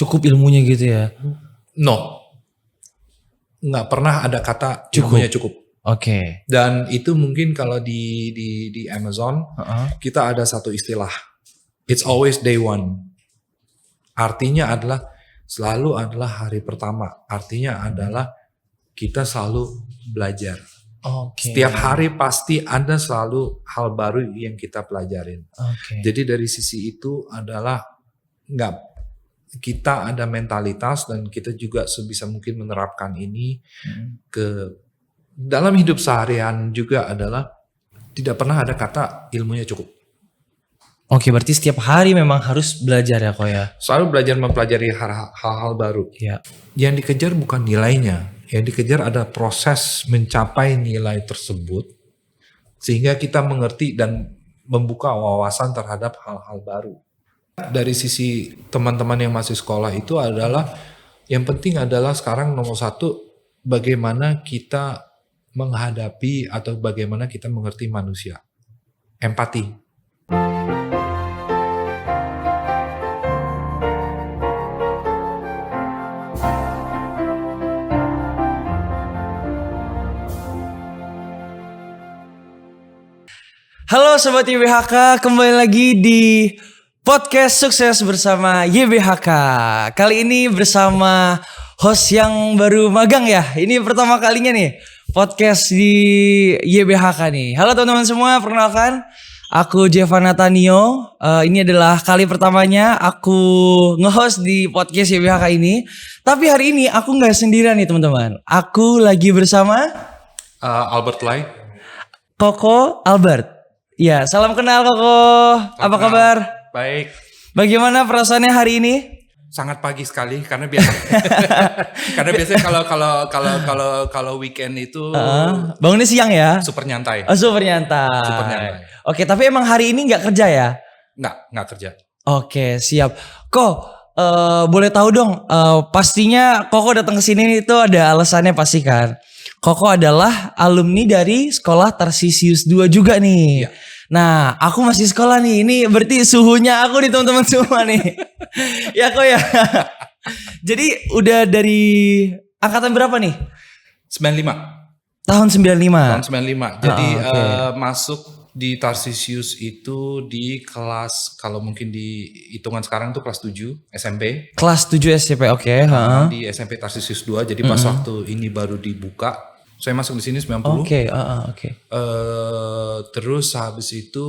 Cukup ilmunya gitu ya? No, nggak pernah ada kata Cukup. ilmunya cukup. Oke. Dan itu mungkin kalau di Amazon kita ada satu istilah, it's always day one. Artinya adalah selalu adalah hari pertama. Artinya adalah kita selalu belajar. Oke. Setiap hari pasti ada selalu hal baru yang kita pelajarin. Oke. Jadi dari sisi itu adalah kita ada mentalitas dan kita juga sebisa mungkin menerapkan ini ke dalam hidup seharian juga adalah tidak pernah ada kata ilmunya cukup. Oke, berarti setiap hari memang harus belajar ya kok ya? Selalu belajar mempelajari hal-hal baru. Iya. Yang dikejar bukan nilainya, yang dikejar ada proses mencapai nilai tersebut sehingga kita mengerti dan membuka wawasan terhadap hal-hal baru. Dari sisi teman-teman yang masih sekolah itu adalah yang penting adalah sekarang nomor satu bagaimana kita menghadapi atau bagaimana kita mengerti manusia. Empati. Halo Sobat YBHK, kembali lagi di podcast sukses bersama YBHK. Kali ini bersama host yang baru magang ya. Ini pertama kalinya nih podcast di YBHK nih. Halo teman-teman semua, perkenalkan aku Jevan Natanio. Ini adalah kali pertamanya aku nge-host di podcast YBHK ini. Tapi hari ini aku nggak sendirian nih teman-teman. Aku lagi bersama Albert Lai. Koko Albert. Ya, salam kenal Koko. Apa kabar? Baik. Bagaimana perasaannya hari ini? Sangat pagi sekali karena biasanya kalau weekend itu bangunnya siang ya? super nyantai. Oh, super nyantai. Oke, tapi emang hari ini nggak kerja ya? Nggak kerja. Oke, siap. Kok boleh tahu dong? Pastinya Koko datang ke sini itu ada alasannya pasti kan? Koko adalah alumni dari sekolah Tarsisius 2 juga nih. Iya. Nah, aku masih sekolah nih. Ini berarti suhunya aku nih teman-teman semua nih. Ya kok ya. Jadi udah dari angkatan berapa nih? 95. Tahun 95. Tahun 95. Jadi okay. Masuk di Tarsisius itu di kelas, kalau mungkin di hitungan sekarang tuh kelas 7 SMP. Kelas 7 SMP, oke. Di SMP Tarsisius 2. Jadi pas waktu ini baru dibuka. Saya masuk di sini 90. Oke. Terus habis itu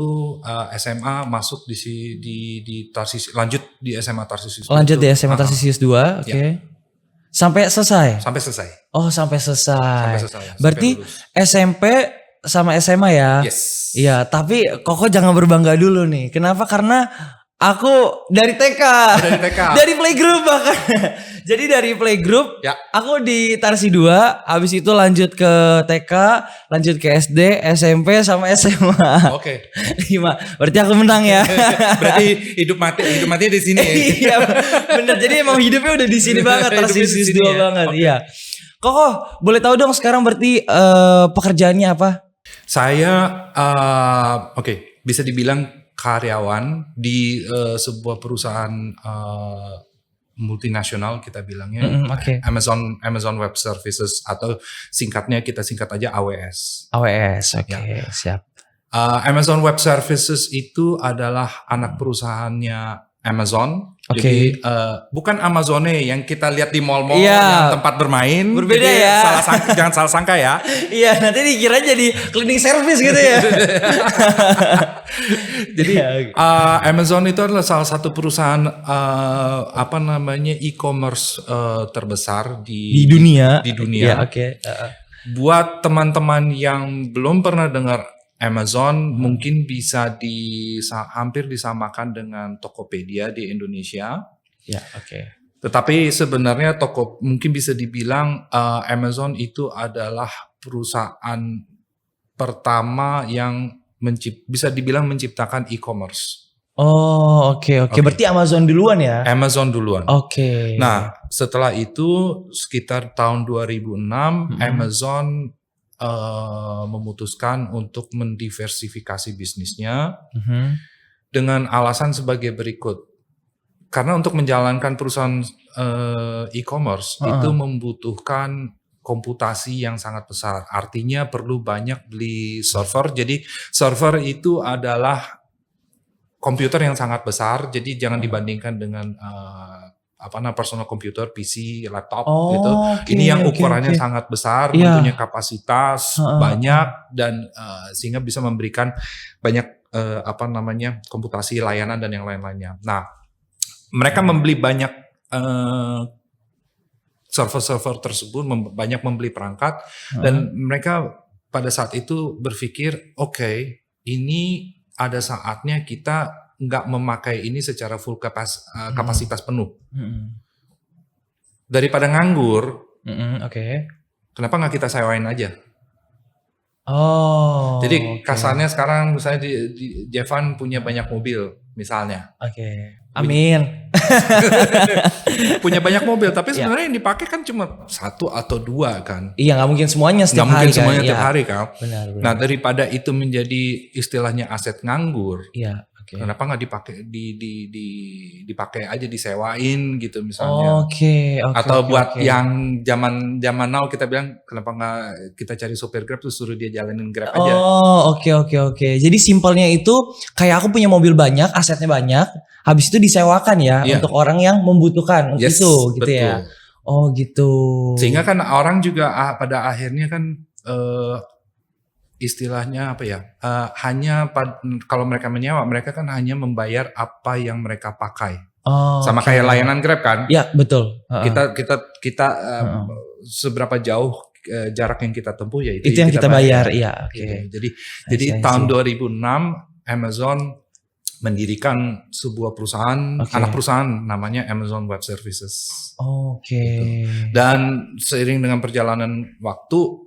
SMA masuk di Tarsisius, lanjut di SMA Tarsisius 2. Lanjut di SMA Tarsisius 2, oke. Ya. Sampai selesai? Sampai selesai. Oh, sampai selesai. Berarti sampai SMP sama SMA ya? Yes. Iya, tapi Koko jangan berbangga dulu nih. Kenapa? Karena aku dari TK. Dari playgroup bahkan. Jadi dari playgroup, ya. Aku di Tarsi 2, habis itu lanjut ke TK, lanjut ke SD, SMP sama SMA. Oke. 5. Berarti aku menang ya. Berarti hidup mati di sini ya. Iya, bener. Jadi emang hidupnya udah di sini banget, Tarsisius 2 banget. Okay. Iya. Koko, boleh tahu dong sekarang berarti pekerjaannya apa? Saya bisa dibilang karyawan di sebuah perusahaan multinasional kita bilangnya. Okay. Amazon Web Services atau kita singkat aja AWS. AWS, oke, siap. Amazon Web Services itu adalah anak perusahaannya Amazon. Okay. Jadi bukan Amazone yang kita lihat di mall-mall yang tempat bermain. Berbeda jadi, ya. Jangan salah sangka ya. Iya, nanti dikira jadi cleaning service gitu ya. Jadi Amazon itu adalah salah satu perusahaan e-commerce terbesar di dunia. Iya, oke. Buat teman-teman yang belum pernah dengar Amazon, mungkin bisa hampir disamakan dengan Tokopedia di Indonesia. Ya, oke. Tetapi sebenarnya mungkin bisa dibilang Amazon itu adalah perusahaan pertama yang bisa dibilang menciptakan e-commerce. Oh, oke. Berarti Amazon duluan ya? Amazon duluan. Oke. Nah, setelah itu sekitar tahun 2006 Amazon memutuskan untuk mendiversifikasi bisnisnya dengan alasan sebagai berikut. Karena untuk menjalankan perusahaan e-commerce itu membutuhkan komputasi yang sangat besar. Artinya perlu banyak beli server. Jadi server itu adalah komputer yang sangat besar. Jadi jangan dibandingkan dengan personal computer, PC, laptop gitu. Ini yang ukurannya sangat besar, mempunyai kapasitas banyak dan sehingga bisa memberikan banyak komputasi, layanan dan yang lain-lainnya. Nah, mereka membeli banyak server-server tersebut, banyak membeli perangkat dan mereka pada saat itu berpikir, oke, ini ada saatnya kita nggak memakai ini secara full kapasitas penuh. Daripada nganggur, kenapa nggak kita sewain aja? Jadi kasarnya sekarang misalnya di Jevan punya banyak mobil misalnya. Amin. Punya banyak mobil, tapi sebenarnya yang dipakai kan cuma 1 atau 2 kan. Iya, nggak mungkin semuanya setiap hari. Nggak mungkin semuanya tiap hari kan. Benar. Nah, daripada itu menjadi istilahnya aset nganggur. Iya. Kenapa nggak dipakai aja, disewain gitu misalnya. Atau buat yang zaman now kita bilang, kenapa nggak kita cari sopir Grab terus suruh dia jalanin Grab aja. Oke. Jadi simpelnya itu kayak aku punya mobil banyak, asetnya banyak, habis itu disewakan ya untuk orang yang membutuhkan itu gitu betul. Ya. Gitu. Sehingga kan orang juga pada akhirnya kan istilahnya hanya kalau mereka menyewa, mereka kan hanya membayar apa yang mereka pakai. Sama kayak layanan Grab kan? Ya, betul. Kita seberapa jauh jarak yang kita tempuh ya itu yang kita bayar. Iya, Gitu. Jadi tahun 2006 Amazon mendirikan sebuah perusahaan, anak perusahaan namanya Amazon Web Services. Gitu. Dan seiring dengan perjalanan waktu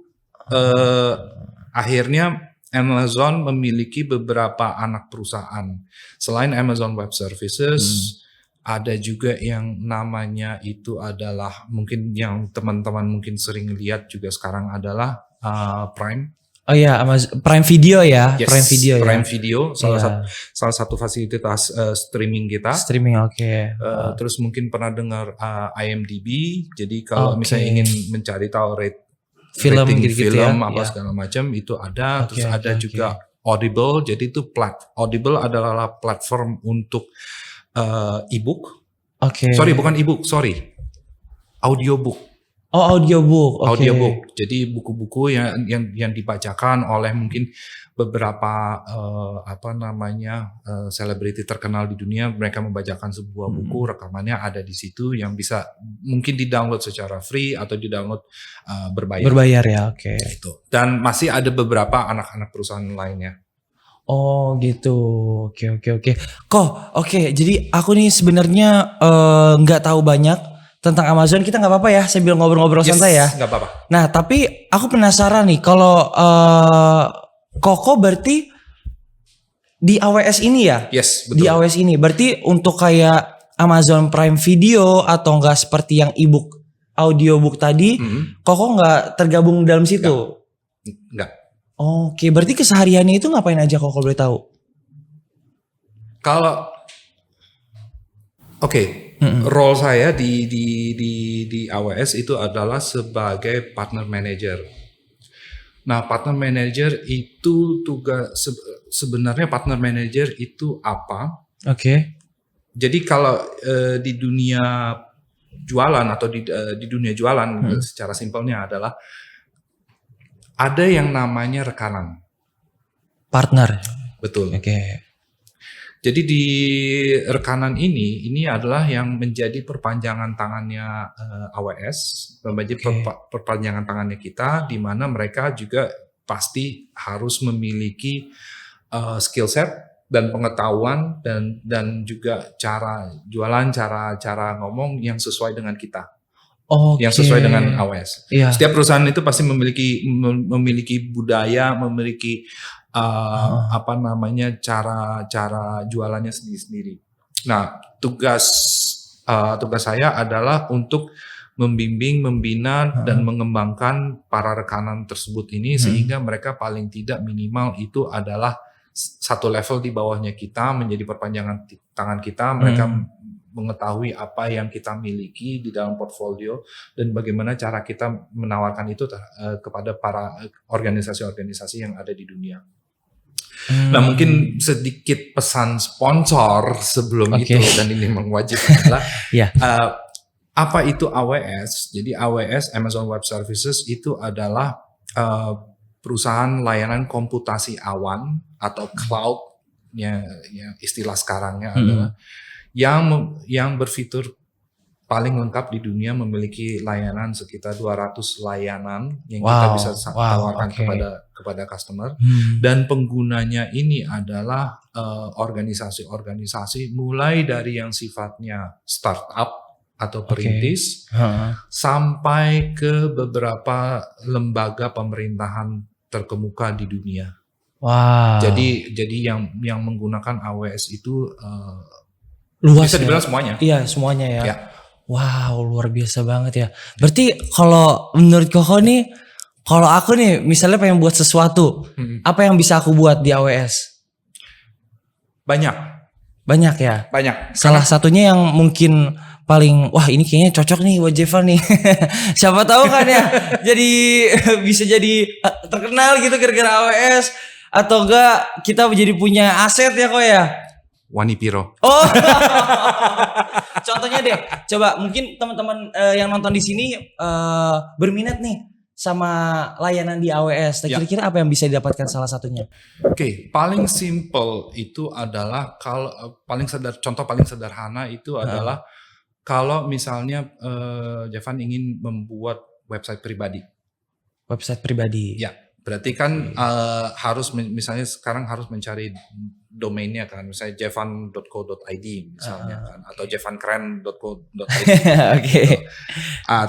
akhirnya Amazon memiliki beberapa anak perusahaan. Selain Amazon Web Services, ada juga yang namanya itu adalah mungkin yang teman-teman mungkin sering lihat juga sekarang adalah Prime. Amazon Prime Video ya. Yes, Prime Video salah satu fasilitas streaming kita. Streaming, terus mungkin pernah dengar IMDb. Jadi kalau misalnya ingin mencari tahu film gitu segala macam itu ada. Terus ada juga Audible. Jadi itu Audible adalah platform untuk e-book. Bukan e-book, audiobook. Audiobook. Jadi buku-buku yang dibacakan oleh mungkin beberapa selebriti terkenal di dunia. Mereka membacakan sebuah buku, rekamannya ada di situ yang bisa mungkin di-download secara free atau di-download berbayar. Berbayar ya, Itu. Dan masih ada beberapa anak-anak perusahaan lainnya. Gitu. Jadi aku nih sebenarnya nggak tahu banyak tentang Amazon. Kita nggak apa-apa ya sambil ngobrol-ngobrol santai ya. Nggak apa-apa. Nah, tapi aku penasaran nih kalau Koko berarti di AWS ini ya? Yes, betul. Di AWS ini berarti untuk kayak Amazon Prime Video atau enggak seperti yang e-book, audiobook tadi, Koko nggak tergabung dalam situ? Enggak. Berarti kesehariannya itu ngapain aja Koko boleh tahu? Kalau role saya di AWS itu adalah sebagai partner manager. Nah, partner manager itu sebenarnya partner manager itu apa? Jadi kalau di dunia jualan atau di dunia jualan secara simpelnya adalah ada yang namanya rekanan. Partner. Betul. Jadi di rekanan ini adalah yang menjadi perpanjangan tangannya AWS, menjadi perpanjangan tangannya kita, di mana mereka juga pasti harus memiliki skill set dan pengetahuan dan juga cara jualan, cara ngomong yang sesuai dengan kita. Yang sesuai dengan AWS. Setiap perusahaan itu pasti memiliki budaya, memiliki cara jualannya sendiri-sendiri. Nah, tugas saya adalah untuk membimbing, membina dan mengembangkan para rekanan tersebut ini sehingga mereka paling tidak minimal itu adalah satu level di bawahnya kita, menjadi perpanjangan tangan kita. Mereka mengetahui apa yang kita miliki di dalam portfolio dan bagaimana cara kita menawarkan itu kepada para organisasi-organisasi yang ada di dunia. Nah, mungkin sedikit pesan sponsor sebelum itu, dan ini mewajibkan adalah apa itu AWS? Jadi AWS, Amazon Web Services, itu adalah perusahaan layanan komputasi awan atau cloud, ya istilah sekarangnya adalah yang berfitur paling lengkap di dunia, memiliki layanan sekitar 200 layanan yang kita bisa tawarkan kepada customer, dan penggunanya ini adalah organisasi-organisasi mulai dari yang sifatnya startup atau perintis sampai ke beberapa lembaga pemerintahan terkemuka di dunia. Jadi yang menggunakan AWS itu luas, bisa dibilang semuanya. Iya, semuanya ya. Wow, luar biasa banget ya. Berarti kalau menurut Koko nih, kalau aku nih misalnya pengen buat sesuatu, apa yang bisa aku buat di AWS? Banyak ya? Banyak. Salah satunya yang mungkin paling, wah ini kayaknya cocok nih buat Jevan nih. Siapa tahu kan ya, jadi bisa jadi terkenal gitu gara-gara AWS. Atau enggak kita jadi punya aset ya kok ya? Wanipiro. Oh. Contohnya deh, coba mungkin teman-teman yang nonton di sini berminat nih sama layanan di AWS. Kira-kira apa yang bisa didapatkan salah satunya? Oke, paling simple itu adalah contoh paling sederhana itu adalah kalau misalnya Jevan ingin membuat website pribadi. Website pribadi. Ya. Berarti kan harus misalnya sekarang harus mencari domainnya kan, misalnya jevan.co.id misalnya kan, atau jevankeren.co.id.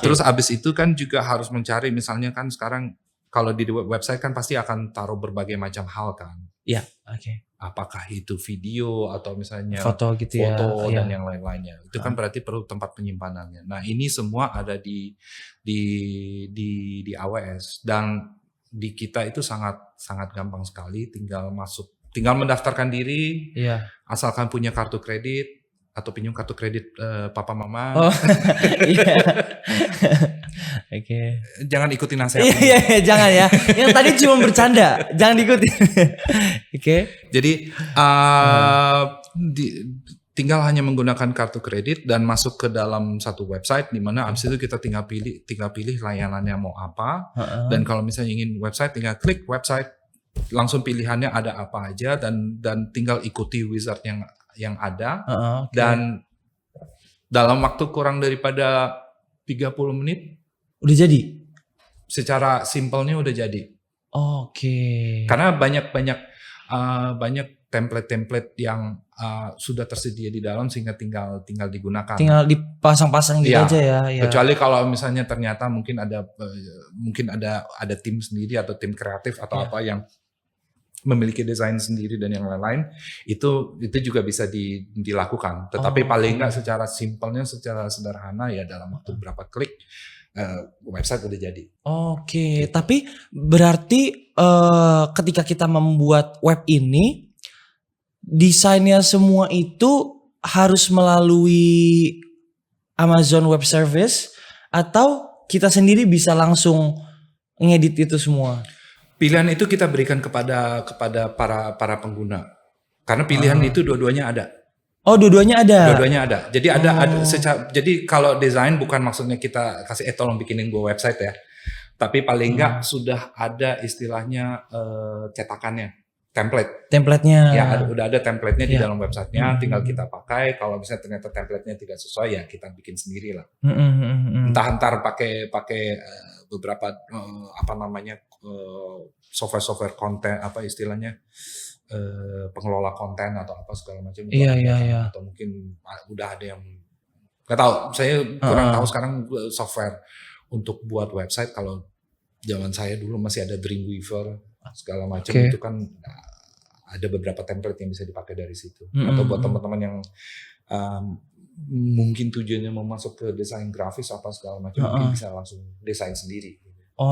Terus abis itu kan juga harus mencari, misalnya kan sekarang kalau di website kan pasti akan taruh berbagai macam hal kan. Iya, Apakah itu video atau misalnya foto gitu ya, dan yang lain-lainnya. Itu kan berarti perlu tempat penyimpanannya. Nah, ini semua ada di AWS, dan di kita itu sangat gampang sekali, tinggal mendaftarkan diri, asalkan punya kartu kredit atau pinjam kartu kredit papa mama. Jangan ikuti nasihat. Iya, jangan ya. Yang tadi cuma bercanda, jangan diikuti. Jadi tinggal hanya menggunakan kartu kredit dan masuk ke dalam satu website, di mana abis itu kita tinggal pilih layanannya mau apa. Dan kalau misalnya ingin website, tinggal klik website, langsung pilihannya ada apa aja, dan tinggal ikuti wizard yang ada. Dan dalam waktu kurang daripada 30 menit udah jadi. Secara simpelnya udah jadi. Karena banyak template-template yang sudah tersedia di dalam, sehingga tinggal digunakan. Tinggal dipasang-pasang gitu aja ya. Kecuali kalau misalnya ternyata mungkin ada tim sendiri atau tim kreatif atau apa yang memiliki desain sendiri dan yang lain-lain, itu juga bisa dilakukan. Tetapi paling enggak secara simpelnya, secara sederhana ya dalam waktu berapa klik website udah jadi. Tapi berarti ketika kita membuat web ini, desainnya semua itu harus melalui Amazon Web Service, atau kita sendiri bisa langsung ngedit itu semua? Pilihan itu kita berikan kepada para pengguna, karena pilihan itu dua-duanya ada. Dua-duanya ada. Dua-duanya ada. Jadi jadi kalau desain bukan maksudnya kita kasih tolong bikinin gue website ya, tapi paling enggak sudah ada istilahnya cetakannya, template-nya. Ya, udah ada template-nya di dalam websitenya, tinggal kita pakai. Kalau misalnya ternyata template-nya tidak sesuai, ya kita bikin sendiri lah. Entar pakai beberapa software konten, istilahnya pengelola konten atau apa segala macam. Atau mungkin udah ada yang nggak tahu. Saya kurang tahu sekarang software untuk buat website. Kalau zaman saya dulu masih ada Dreamweaver segala macam, itu kan ada beberapa template yang bisa dipakai dari situ. Atau buat teman-teman yang mungkin tujuannya mau masuk ke desain grafis apa segala macam, mungkin bisa langsung desain sendiri.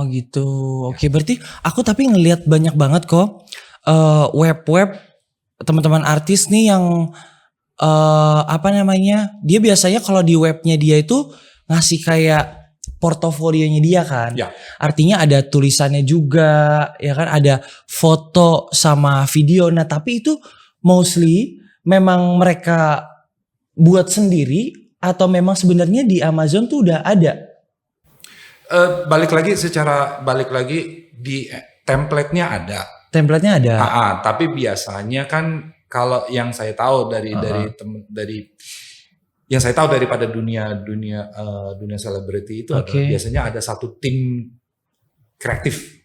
Gitu. Berarti aku tapi ngelihat banyak banget kok web-web teman-teman artis nih yang apa namanya? Dia biasanya kalau di webnya dia itu ngasih kayak portofolionya dia kan. Ya. Artinya ada tulisannya juga, ya kan, ada foto sama video. Nah, tapi itu mostly memang mereka buat sendiri atau memang sebenarnya di Amazon tuh udah ada? Balik lagi di template-nya ada. Template-nya ada. Tapi biasanya kan kalau yang saya tahu dari yang saya tahu daripada dunia selebriti itu biasanya ada satu tim kreatif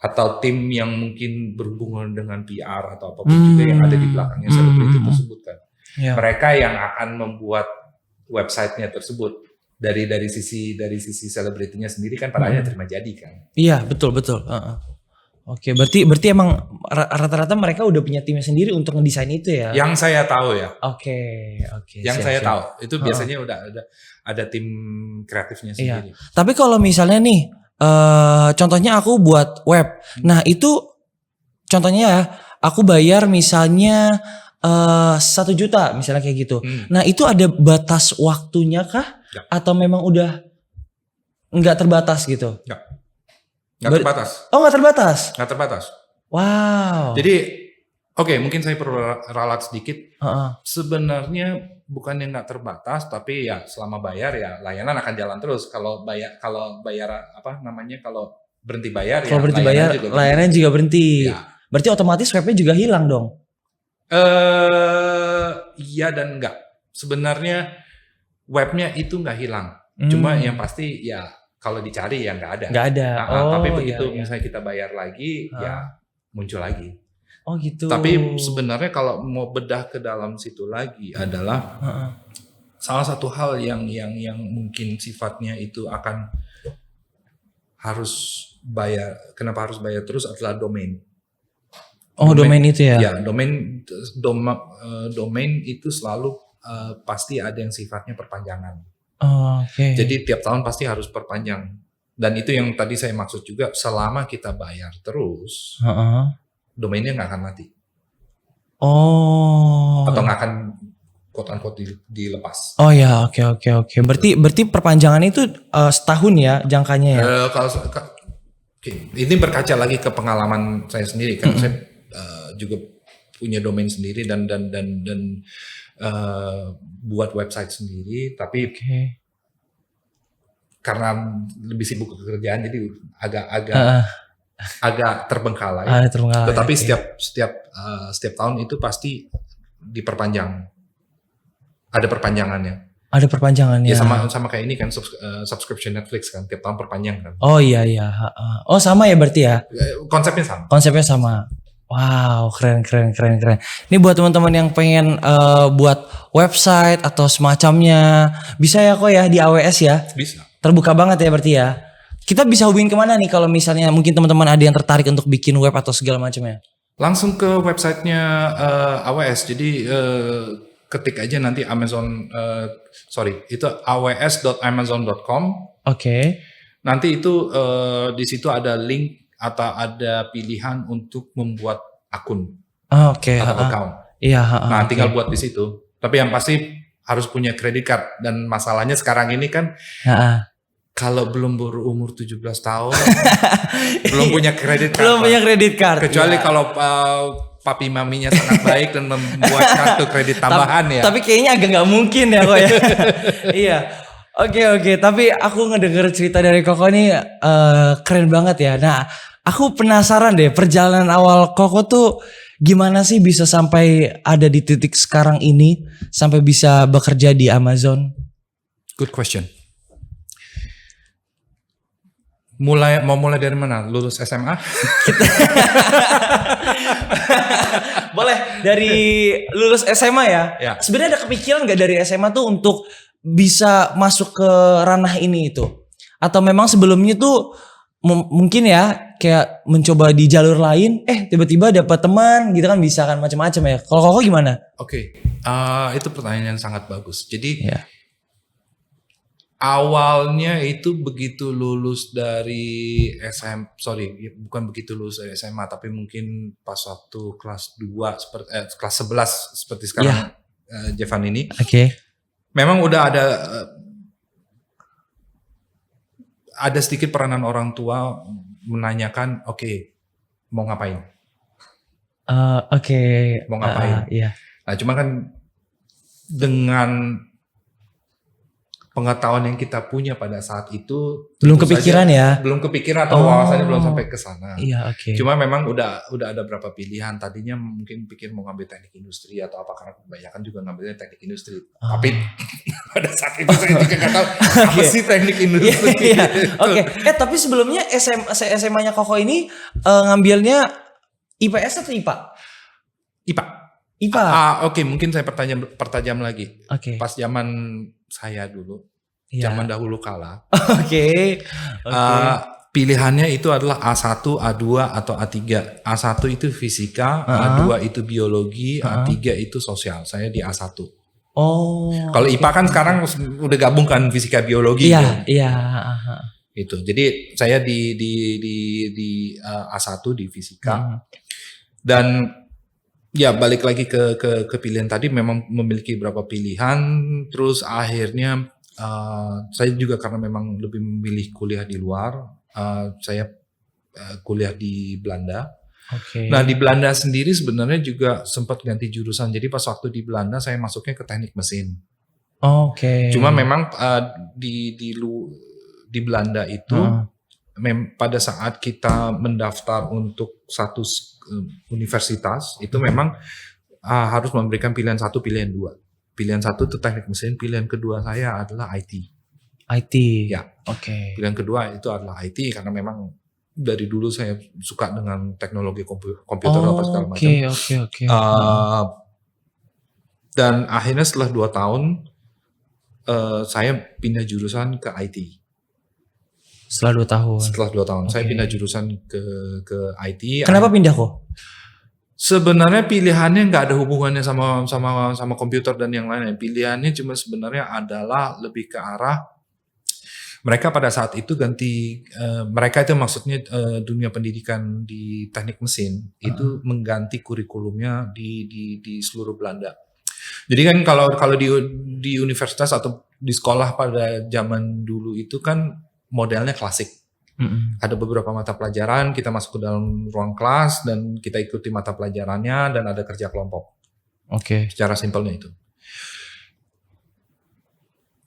atau tim yang mungkin berhubungan dengan PR atau apapun juga yang ada di belakangnya selebriti tersebut kan. Yeah. Mereka yang akan membuat websitenya tersebut dari sisi selebritinya sendiri kan pada akhirnya terima jadi kan. Iya, betul. Oke, berarti emang rata-rata mereka udah punya timnya sendiri untuk ngedesain itu ya? Yang saya tahu ya. Oke. Yang saya tahu itu biasanya udah ada tim kreatifnya sendiri. Iya. Tapi kalau misalnya nih, contohnya aku buat web, nah itu contohnya ya, aku bayar misalnya 1 juta misalnya kayak gitu. Nah itu ada batas waktunya kah? Ya. Atau memang udah nggak terbatas gitu? Nggak terbatas. Oh nggak terbatas? Nggak terbatas. Wow. Jadi mungkin saya perlu ralat sedikit. Sebenarnya bukan yang nggak terbatas, tapi ya selama bayar ya layanan akan jalan terus. Kalau berhenti bayar kalau berhenti bayar layanan juga berhenti. Ya. Berarti otomatis webnya juga hilang dong? Iya dan enggak. Sebenarnya webnya itu nggak hilang. Cuma yang pasti ya kalau dicari ya nggak ada. Nggak ada. Tapi begitu misalnya kita bayar lagi ya muncul lagi. Oh gitu. Tapi sebenarnya kalau mau bedah ke dalam situ lagi adalah salah satu hal yang mungkin sifatnya itu akan harus bayar. Kenapa harus bayar terus adalah domain. Domain itu ya? Ya, domain itu selalu pasti ada yang sifatnya perpanjangan. Okay. Jadi tiap tahun pasti harus perpanjang. Dan itu yang tadi saya maksud juga, selama kita bayar terus, domainnya nggak akan mati. Atau nggak akan quote-unquote dilepas. Oh ya, oke. Berarti perpanjangan itu setahun ya jangkanya ya? Ini berkaca lagi ke pengalaman saya sendiri kan. Saya juga punya domain sendiri dan buat website sendiri, tapi karena lebih sibuk kerjaan jadi agak terbengkalai. Tetapi setiap tahun itu pasti diperpanjang. Ada perpanjangannya. Ada perpanjangannya. Ya sama kayak ini kan subscription Netflix kan tiap tahun perpanjang kan. Oh iya. Oh sama ya berarti ya? Konsepnya sama. Wow, keren. Ini buat teman-teman yang pengen buat website atau semacamnya, bisa ya kok ya di AWS ya? Bisa. Terbuka banget ya berarti ya. Kita bisa hubungin kemana nih kalau misalnya mungkin teman-teman ada yang tertarik untuk bikin web atau segala macamnya? Langsung ke websitenya AWS. Jadi ketik aja nanti itu aws.amazon.com. Oke. Nanti itu di situ ada link atau ada pilihan untuk membuat akun atau account. Iya. Nah, tinggal buat di situ. Tapi yang pasti harus punya credit card. Dan masalahnya sekarang ini kan kalau belum berumur 17 tahun belum punya credit card. Belum punya credit card. Kecuali kalau papi maminya sangat baik dan membuat kartu kredit tambahan ya. Tapi kayaknya agak nggak mungkin ya kok ya. Iya. Oke. Tapi aku ngedenger cerita dari Koko nih keren banget ya. Nah, aku penasaran deh perjalanan awal Koko tuh gimana sih bisa sampai ada di titik sekarang ini, sampai bisa bekerja di Amazon? Good question. Mau mulai dari mana? Lulus SMA? Boleh dari lulus SMA ya. Sebenarnya ada kepikiran nggak dari SMA tuh untuk bisa masuk ke ranah ini itu? Atau memang sebelumnya tuh mungkin ya kayak mencoba di jalur lain, tiba-tiba dapat teman gitu kan, bisa kan macam-macam ya. Kalau Koko gimana? Oke. Itu pertanyaan yang sangat bagus. Jadi awalnya itu begitu lulus dari bukan begitu lulus dari SMA, tapi mungkin pas waktu kelas 2 kelas 11 seperti sekarang Jevan ini. Oke. Memang udah ada sedikit peranan orang tua menanyakan, oke, mau ngapain? Oke. Mau ngapain? Iya. Nah, cuma kan dengan pengetahuan yang kita punya pada saat itu Belum tentu kepikiran saja ya? belum kepikiran atau wawasannya belum sampai ke sana. Iya, oke. Cuma memang udah ada beberapa pilihan. Tadinya mungkin pikir mau ngambil teknik industri atau apa, karena kebanyakan juga ngambilnya teknik industri. Tapi pada saat itu saya juga nggak tahu apa sih teknik industri. Iya. Oke. Tapi sebelumnya SMA-nya Koko ini ngambilnya IPS atau IPA? IPA. IPA. Oke, mungkin saya pertajam lagi. Oke. Pas zaman saya dulu, Iya. zaman dahulu kala, Oke. pilihannya itu adalah A1, A2 atau A3. A1 itu fisika, A2 itu biologi, A3 itu sosial. Saya di A1. Oh. Kalau IPA kan sekarang udah gabung kan fisika biologi. Iya, kan? iya. Itu. Jadi saya di A1 di fisika. Dan ya balik lagi ke pilihan tadi, memang memiliki beberapa pilihan, terus akhirnya saya juga karena memang lebih memilih kuliah di luar, saya kuliah di Belanda. Oke. Nah, di Belanda sendiri sebenarnya juga sempat ganti jurusan. Jadi pas waktu di Belanda saya masuknya ke teknik mesin. Oke. Cuma memang di Belanda itu pada saat kita mendaftar untuk satu universitas itu memang harus memberikan pilihan 1, pilihan 2. Pilihan 1 itu teknik mesin, pilihan kedua saya adalah IT. IT. Ya. Oke. Pilihan kedua itu adalah IT karena memang dari dulu saya suka dengan teknologi komputer apa segala macam. Oke. Dan akhirnya setelah 2 tahun saya pindah jurusan ke IT. Setelah 2 tahun. Setelah 2 tahun saya pindah jurusan ke IT. Kenapa pindah kok? Sebenarnya pilihannya nggak ada hubungannya sama komputer dan yang lainnya. Pilihannya cuma sebenarnya adalah lebih ke arah mereka pada saat itu ganti, mereka itu maksudnya dunia pendidikan di teknik mesin itu mengganti kurikulumnya di seluruh Belanda. Jadi kan kalau di universitas atau di sekolah pada zaman dulu itu kan modelnya klasik. Ada beberapa mata pelajaran, kita masuk ke dalam ruang kelas dan kita ikuti mata pelajarannya dan ada kerja kelompok. Oke. Secara simpelnya itu.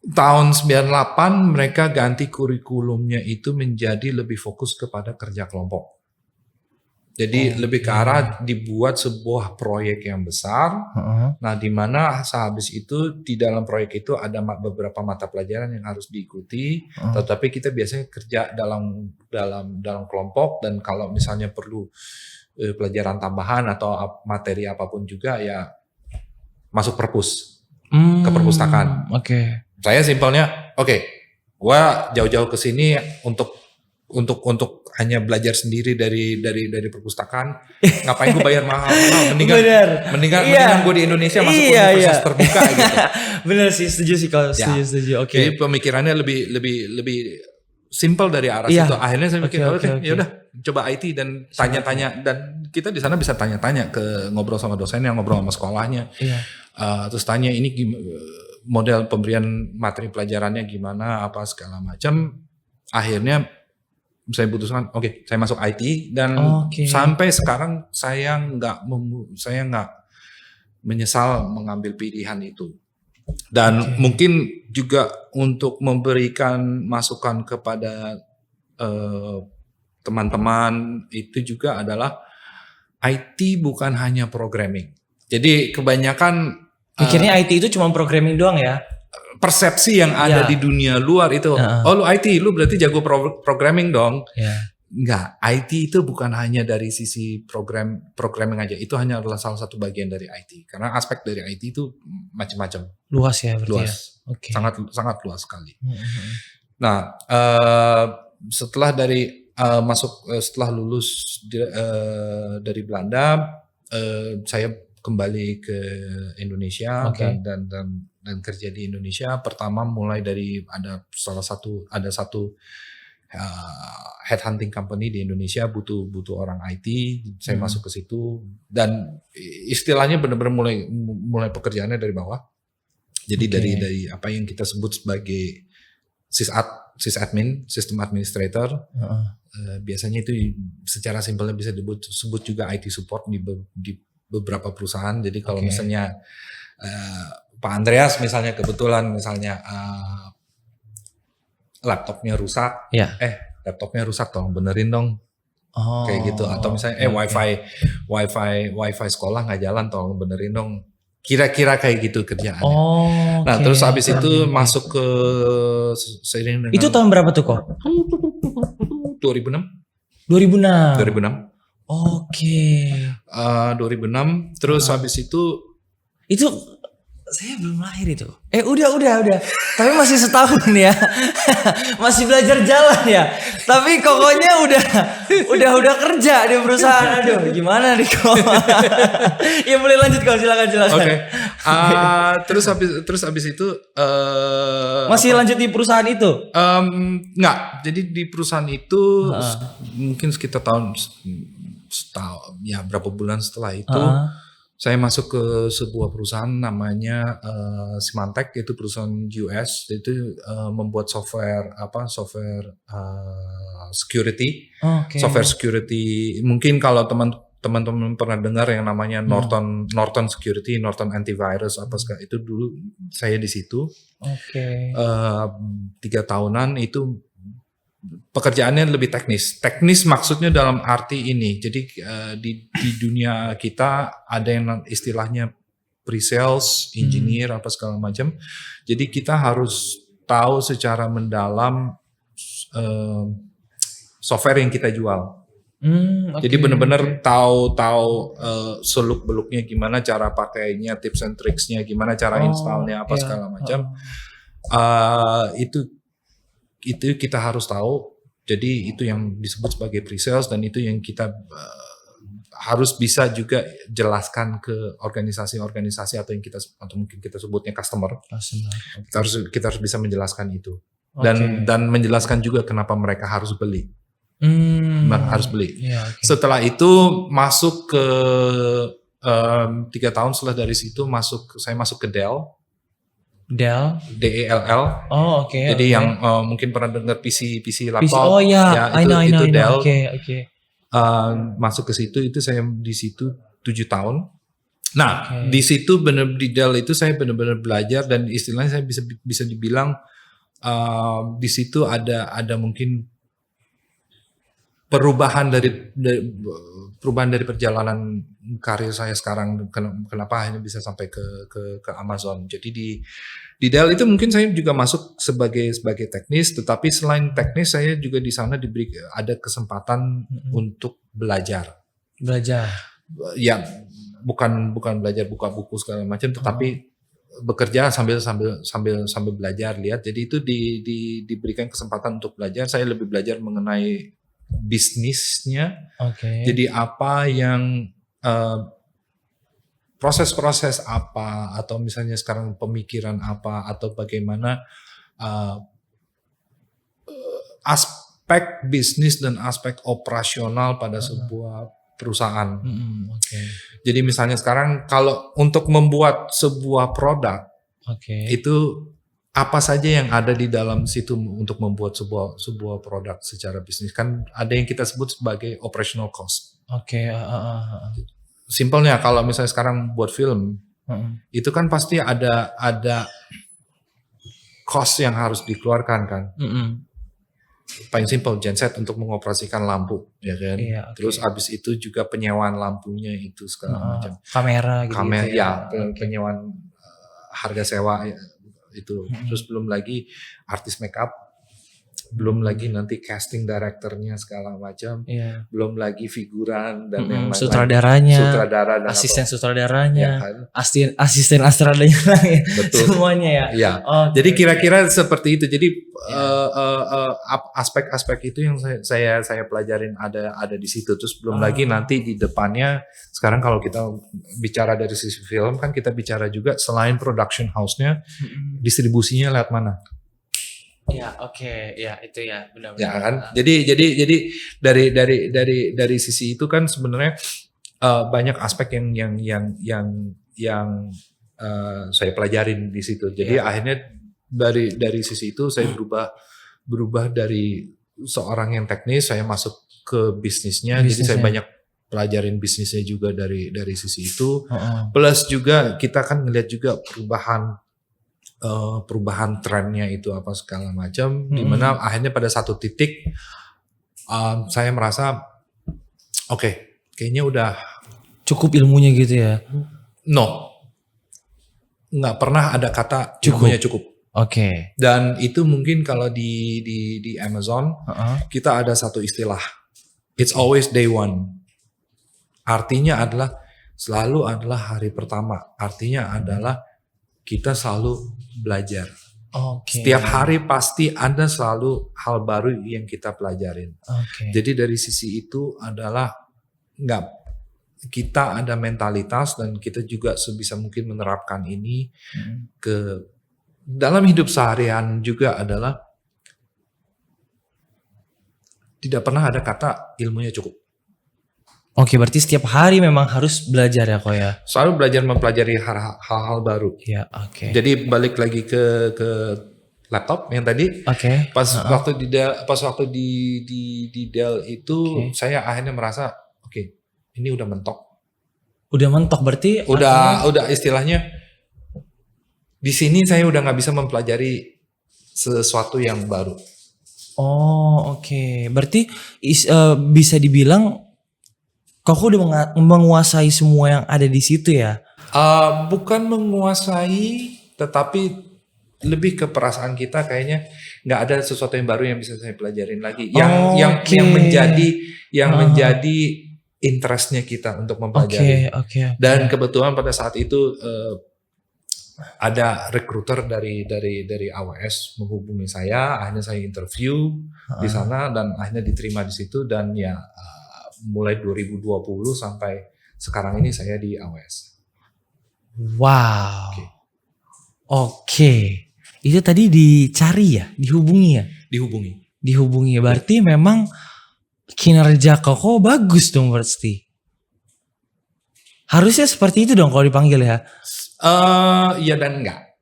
Tahun 98 mereka ganti kurikulumnya itu menjadi lebih fokus kepada kerja kelompok. Jadi lebih ke arah dibuat sebuah proyek yang besar. Nah, di mana sehabis itu di dalam proyek itu ada beberapa mata pelajaran yang harus diikuti. Tetapi kita biasanya kerja dalam kelompok, dan kalau misalnya perlu pelajaran tambahan atau materi apapun juga ya masuk perpus ke perpustakaan. Oke. Saya simpelnya, gua jauh-jauh ke sini untuk hanya belajar sendiri dari perpustakaan. Ngapain gue bayar mahal? Mendingan gue di Indonesia masuk universitas terbuka gitu. Bener sih, setuju sih kalau setuju. Oke. Jadi pemikirannya lebih simple dari arah situ. Akhirnya saya mikir, ya udah coba IT dan tanya-tanya, dan kita di sana bisa tanya-tanya ke ngobrol sama dosennya, ngobrol sama sekolahnya. Terus tanya ini model pemberian materi pelajarannya gimana, apa segala macam. Akhirnya saya putuskan, saya masuk IT, dan sampai sekarang saya nggak menyesal mengambil pilihan itu. Dan mungkin juga untuk memberikan masukan kepada teman-teman itu juga adalah IT bukan hanya programming. Jadi kebanyakan pikirnya IT itu cuma programming doang ya. Persepsi yang ada di dunia luar itu, lu IT, lu berarti jago programming dong. Enggak, IT itu bukan hanya dari sisi programming aja. Itu hanya adalah salah satu bagian dari IT. Karena aspek dari IT itu macam-macam. Luas ya berarti. Luas. Ya? Sangat luas sekali. Nah, setelah setelah lulus dari Belanda, saya kembali ke Indonesia dan kerja di Indonesia. Pertama mulai dari ada satu headhunting company di Indonesia butuh orang IT, saya masuk ke situ dan istilahnya benar-benar mulai pekerjaannya dari bawah. Jadi dari apa yang kita sebut sebagai sysadmin, system administrator. Biasanya itu secara simpelnya bisa disebut juga IT support di beberapa perusahaan. Jadi kalau misalnya Pak Andreas misalnya kebetulan misalnya laptopnya rusak, laptopnya rusak tolong benerin dong, kayak gitu. Atau misalnya wifi sekolah nggak jalan tolong benerin dong. Kira-kira kayak gitu kerjaannya. Nah terus habis itu masuk ke seiring dengan itu tahun berapa tuh kok? 2006. 2006. 2006 terus habis itu saya belum lahir itu. Udah. Tapi masih setahun ya. Masih belajar jalan ya. Tapi kokonya udah kerja di perusahaan. Aduh, gimana nih kok? Ya boleh lanjut kok, silakan. Oke. Terus habis itu masih lanjut di perusahaan itu? Enggak. Jadi di perusahaan itu mungkin sekitar tahun ya berapa bulan setelah itu saya masuk ke sebuah perusahaan namanya Symantec, itu perusahaan US, itu membuat software security, software security. Mungkin kalau teman-teman pernah dengar yang namanya Norton Security, Norton Antivirus apa segala itu dulu saya di situ. 3 tahunan itu pekerjaannya lebih teknis. Teknis maksudnya dalam arti ini. Jadi di dunia kita ada yang istilahnya pre-sales, engineer apa segala macam. Jadi kita harus tahu secara mendalam software yang kita jual. Jadi benar-benar tahu seluk-beluknya gimana cara pakainya, tips and tricksnya, gimana cara installnya apa segala macam. Itu kita harus tahu. Jadi itu yang disebut sebagai pre-sales dan itu yang kita harus bisa juga jelaskan ke organisasi-organisasi atau mungkin kita sebutnya customer. Kita harus bisa menjelaskan itu. Dan menjelaskan juga kenapa mereka harus beli. Harus beli. Setelah itu masuk ke 3 tahun setelah dari situ saya masuk ke Dell. DELL. Jadi yang mungkin pernah dengar PC laptop. Itu Dell. Masuk ke situ, itu saya di situ 7 tahun. Nah, di situ di Dell itu saya benar-benar belajar dan istilahnya saya bisa dibilang di situ ada mungkin perubahan dari perjalanan karir saya sekarang, kenapa hanya bisa sampai ke Amazon. Jadi di Dell itu mungkin saya juga masuk sebagai teknis, tetapi selain teknis saya juga di sana ada kesempatan untuk belajar. Ya, bukan belajar buka buku segala macam, tetapi bekerja sambil belajar, lihat. Jadi itu diberikan kesempatan untuk belajar. Saya lebih belajar mengenai bisnisnya. Jadi apa yang proses-proses apa, atau misalnya sekarang pemikiran apa, atau bagaimana aspek bisnis dan aspek operasional pada sebuah perusahaan. Jadi misalnya sekarang kalau untuk membuat sebuah produk, itu apa saja yang ada di dalam situ untuk membuat sebuah produk secara bisnis, kan ada yang kita sebut sebagai operational cost. Simpelnya kalau misalnya sekarang buat film, itu kan pasti ada cost yang harus dikeluarkan kan. Paling simpel genset untuk mengoperasikan lampu, ya kan. Terus abis itu juga penyewaan lampunya itu segala macam. Kamera gitu. Penyewaan harga sewa itu. Terus belum lagi artis makeup, belum lagi nanti casting directornya segala macam, belum lagi figuran dan yang lain-lain. Sutradara dan asisten sutradaranya, kan? asisten astradanya, betul. Semuanya ya. Jadi kira-kira seperti itu. Jadi aspek-aspek itu yang saya pelajarin ada di situ. Terus belum lagi nanti di depannya, sekarang kalau kita bicara dari sisi film kan kita bicara juga selain production house-nya, distribusinya lewat mana? Ya, oke. Ya, itu ya, benar-benar. Ya kan? Jadi dari sisi itu kan sebenarnya banyak aspek yang saya pelajarin di situ. Jadi Ya. akhirnya dari sisi itu saya berubah dari seorang yang teknis saya masuk ke bisnisnya. Jadi saya Bisnisnya. banyak pelajarin bisnisnya juga dari sisi itu. Heeh. Plus juga kita kan ngelihat juga perubahan trennya itu apa segala macam. Dimana akhirnya pada satu titik saya merasa oke, kayaknya udah Cukup ilmunya gitu ya. no, nggak pernah ada kata Cukup. ilmunya cukup. Oke. Dan itu mungkin kalau di Amazon Heeh. kita ada satu istilah, it's always day one. Artinya selalu adalah hari pertama. Artinya adalah kita selalu belajar. Oke. Setiap hari pasti ada selalu hal baru yang kita pelajarin. Oke. Jadi dari sisi itu adalah nggak, kita ada mentalitas dan kita juga sebisa mungkin menerapkan ini ke dalam hidup seharian juga adalah tidak pernah ada kata ilmunya cukup. Oke, berarti setiap hari memang harus belajar ya kok ya. Selalu belajar mempelajari hal-hal baru. Ya, oke. Jadi balik lagi ke laptop yang tadi. Oke. Pas waktu di Dell itu saya akhirnya merasa oke, ini udah mentok. Udah mentok berarti Udah istilahnya di sini saya udah nggak bisa mempelajari sesuatu yang baru. Oh, oke. Berarti bisa dibilang kok udah menguasai semua yang ada di situ ya? Bukan menguasai, tetapi lebih ke perasaan kita kayaknya nggak ada sesuatu yang baru yang bisa saya pelajarin lagi. Yang menjadi interestnya kita untuk mempelajari. Oke. Dan kebetulan pada saat itu ada recruiter dari AWS menghubungi saya, akhirnya saya interview di sana dan akhirnya diterima di situ dan ya mulai 2020 sampai sekarang ini saya di AWS. Wow. Oke. Itu tadi dicari ya, dihubungi ya? Dihubungi. Berarti memang kinerja Koko bagus dong berarti. Harusnya seperti itu dong kalau dipanggil ya. Iya dan enggak.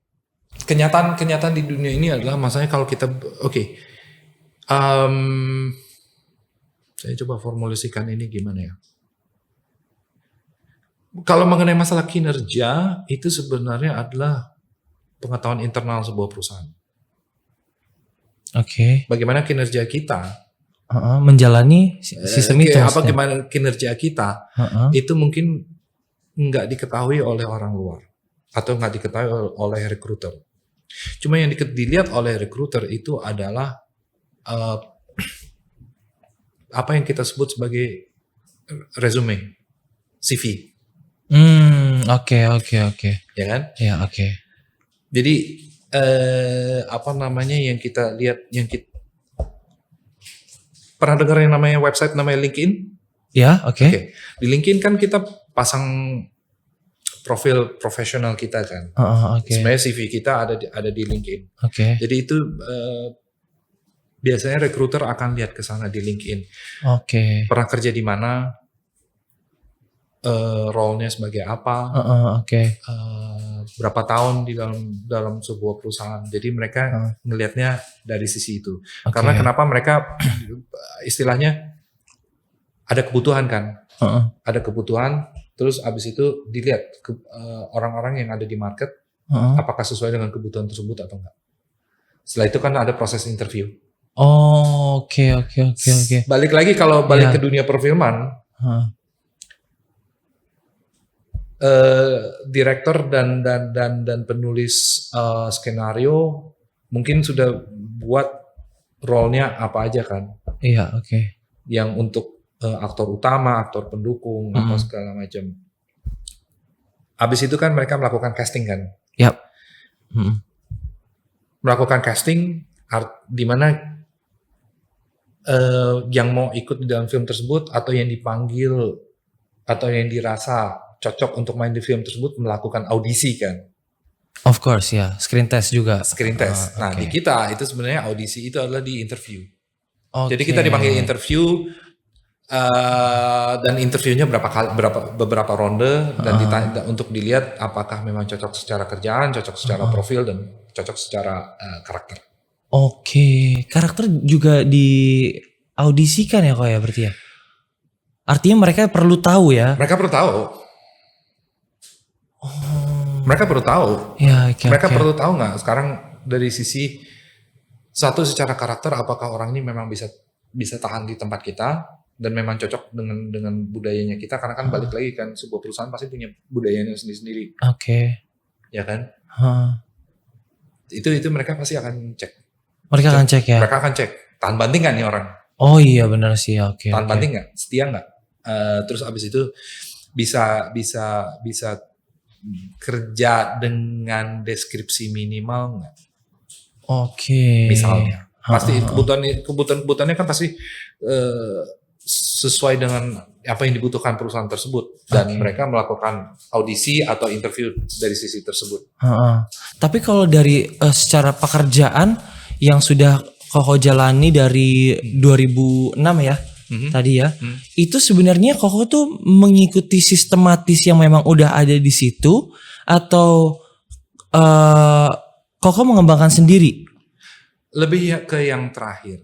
Kenyataan di dunia ini adalah masanya kalau kita saya coba formulasikan ini gimana ya. Kalau mengenai masalah kinerja itu sebenarnya adalah pengetahuan internal sebuah perusahaan. Oke. Bagaimana kinerja kita menjalani sistem itu. Gimana kinerja kita itu mungkin nggak diketahui oleh orang luar atau nggak diketahui oleh recruiter. Cuma yang dilihat oleh recruiter itu adalah apa yang kita sebut sebagai resume, CV. Oke. Ya kan? Ya, oke. Jadi yang kita lihat, yang kita pernah dengar yang namanya website namanya LinkedIn? Ya, oke. Di LinkedIn kan kita pasang profil profesional kita kan. Sebenarnya CV kita ada di LinkedIn. Oke. Jadi itu biasanya recruiter akan lihat ke sana di LinkedIn. Oke. Pernah kerja di mana? Role-nya sebagai apa? Berapa tahun di dalam sebuah perusahaan. Jadi mereka ngelihatnya dari sisi itu. Karena kenapa mereka istilahnya ada kebutuhan kan? Ada kebutuhan, terus abis itu dilihat orang-orang yang ada di market apakah sesuai dengan kebutuhan tersebut atau enggak. Setelah itu kan ada proses interview. Oke. Balik lagi kalau ke dunia perfilman, direktur dan penulis skenario mungkin sudah buat role-nya apa aja kan? Iya, oke. Yang untuk aktor utama, aktor pendukung, apa segala macam. Habis itu kan mereka melakukan casting kan? Yap. Melakukan casting di mana yang mau ikut di dalam film tersebut atau yang dipanggil atau yang dirasa cocok untuk main di film tersebut melakukan audisi kan. Of course ya, screen test juga. Screen test. Nah, oke. di kita itu sebenarnya audisi itu adalah di interview. Oke. Jadi kita dipanggil interview dan interviewnya beberapa ronde dan ditanya untuk dilihat apakah memang cocok secara kerjaan, cocok secara profil dan cocok secara karakter. Oke, karakter juga diaudisikan ya kok ya berarti ya? Artinya mereka perlu tahu ya? Mereka perlu tahu. Mereka perlu tahu. Ya, oke. Mereka perlu tahu nggak sekarang dari sisi satu secara karakter apakah orang ini memang bisa tahan di tempat kita dan memang cocok dengan budayanya kita, karena kan balik lagi kan sebuah perusahaan pasti punya budayanya sendiri-sendiri. Oke. Ya kan? Itu mereka pasti akan cek. Mereka akan cek ya? Mereka akan cek. Tahan banting nggak nih orang? Oh iya benar sih, oke. Tahan banting nggak? Setia nggak? Terus abis itu bisa kerja dengan deskripsi minimal nggak? Oke. Misalnya, pasti kebutuhannya kan pasti sesuai dengan apa yang dibutuhkan perusahaan tersebut dan mereka melakukan audisi atau interview dari sisi tersebut. Tapi kalau dari secara pekerjaan yang sudah Koko jalani dari 2006 ya tadi ya, itu sebenarnya Koko tuh mengikuti sistematis yang memang udah ada di situ atau Koko mengembangkan sendiri? Lebih ke yang terakhir.